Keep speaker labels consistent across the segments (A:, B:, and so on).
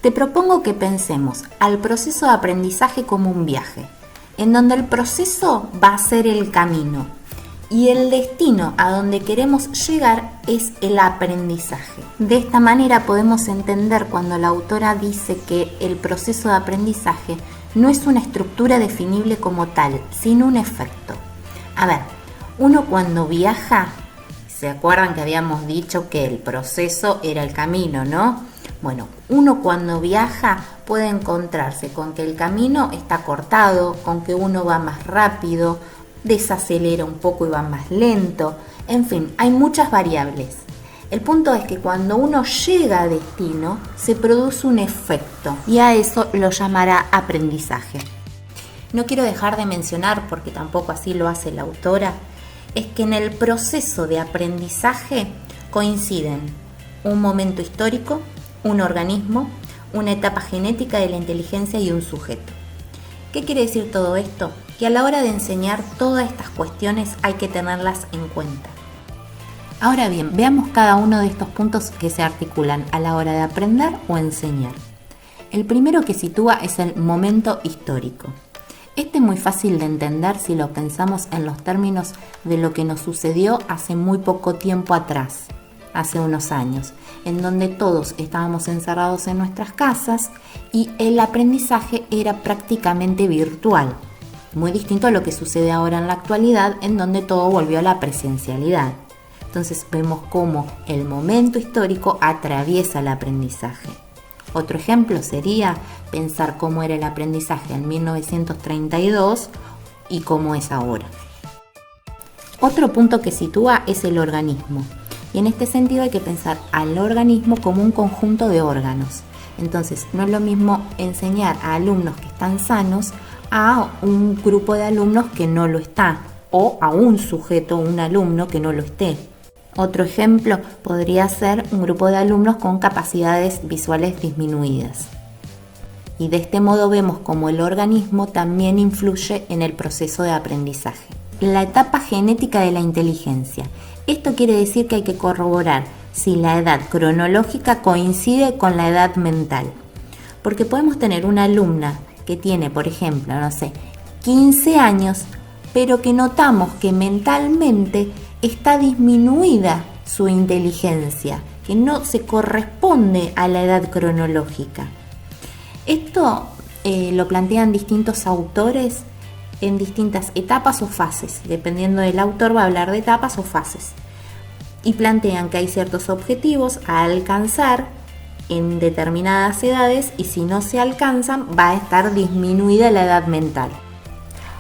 A: Te propongo que pensemos al proceso de aprendizaje como un viaje, en donde el proceso va a ser el camino y el destino a donde queremos llegar es el aprendizaje. De esta manera podemos entender cuando la autora dice que el proceso de aprendizaje no es una estructura definible como tal, sino un efecto. A ver, uno cuando viaja, ¿se acuerdan que habíamos dicho que el proceso era el camino, no? Bueno, uno cuando viaja puede encontrarse con que el camino está cortado, con que uno va más rápido, desacelera un poco y va más lento, en fin, hay muchas variables. El punto es que cuando uno llega a destino se produce un efecto y a eso lo llamará aprendizaje. No quiero dejar de mencionar, porque tampoco así lo hace la autora, es que en el proceso de aprendizaje coinciden un momento histórico, un organismo, una etapa genética de la inteligencia y un sujeto. ¿Qué quiere decir todo esto? Que a la hora de enseñar todas estas cuestiones hay que tenerlas en cuenta. Ahora bien, veamos cada uno de estos puntos que se articulan a la hora de aprender o enseñar. El primero que sitúa es el momento histórico. Este es muy fácil de entender si lo pensamos en los términos de lo que nos sucedió hace muy poco tiempo atrás, hace unos años, en donde todos estábamos encerrados en nuestras casas y el aprendizaje era prácticamente virtual. Muy distinto a lo que sucede ahora en la actualidad, en donde todo volvió a la presencialidad. Entonces vemos cómo el momento histórico atraviesa el aprendizaje. Otro ejemplo sería pensar cómo era el aprendizaje en 1932 y cómo es ahora. Otro punto que sitúa es el organismo. Y en este sentido hay que pensar al organismo como un conjunto de órganos. Entonces no es lo mismo enseñar a alumnos que están sanos a un grupo de alumnos que no lo está, o a un sujeto, un alumno que no lo esté. Otro ejemplo podría ser un grupo de alumnos con capacidades visuales disminuidas. Y de este modo vemos cómo el organismo también influye en el proceso de aprendizaje. La etapa genética de la inteligencia. Esto quiere decir que hay que corroborar si la edad cronológica coincide con la edad mental. Porque podemos tener una alumna que tiene, por ejemplo, 15 años, pero que notamos que mentalmente está disminuida su inteligencia, que no se corresponde a la edad cronológica. Esto lo plantean distintos autores en distintas etapas o fases. Dependiendo del autor va a hablar de etapas o fases. Y plantean que hay ciertos objetivos a alcanzar en determinadas edades y si no se alcanzan va a estar disminuida la edad mental.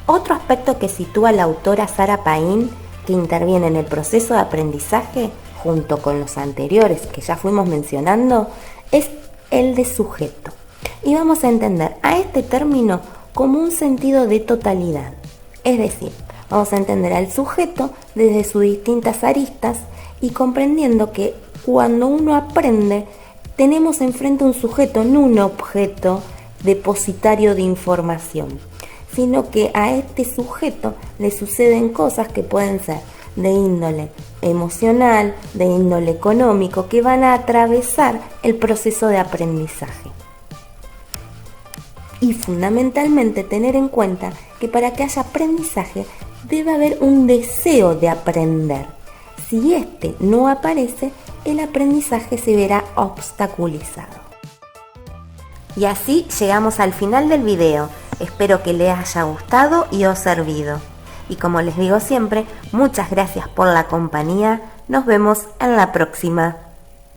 A: Otro aspecto que sitúa la autora Sara Paín, que interviene en el proceso de aprendizaje junto con los anteriores que ya fuimos mencionando, es el de sujeto. Y vamos a entender a este término como un sentido de totalidad. Es decir, vamos a entender al sujeto desde sus distintas aristas y comprendiendo que cuando uno aprende tenemos enfrente un sujeto, no un objeto depositario de información, sino que a este sujeto le suceden cosas que pueden ser de índole emocional, de índole económico, que van a atravesar el proceso de aprendizaje. Y fundamentalmente tener en cuenta que para que haya aprendizaje debe haber un deseo de aprender. Si este no aparece, el aprendizaje se verá obstaculizado. Y así llegamos al final del video. Espero que les haya gustado y os servido. Y como les digo siempre, muchas gracias por la compañía. Nos vemos en la próxima.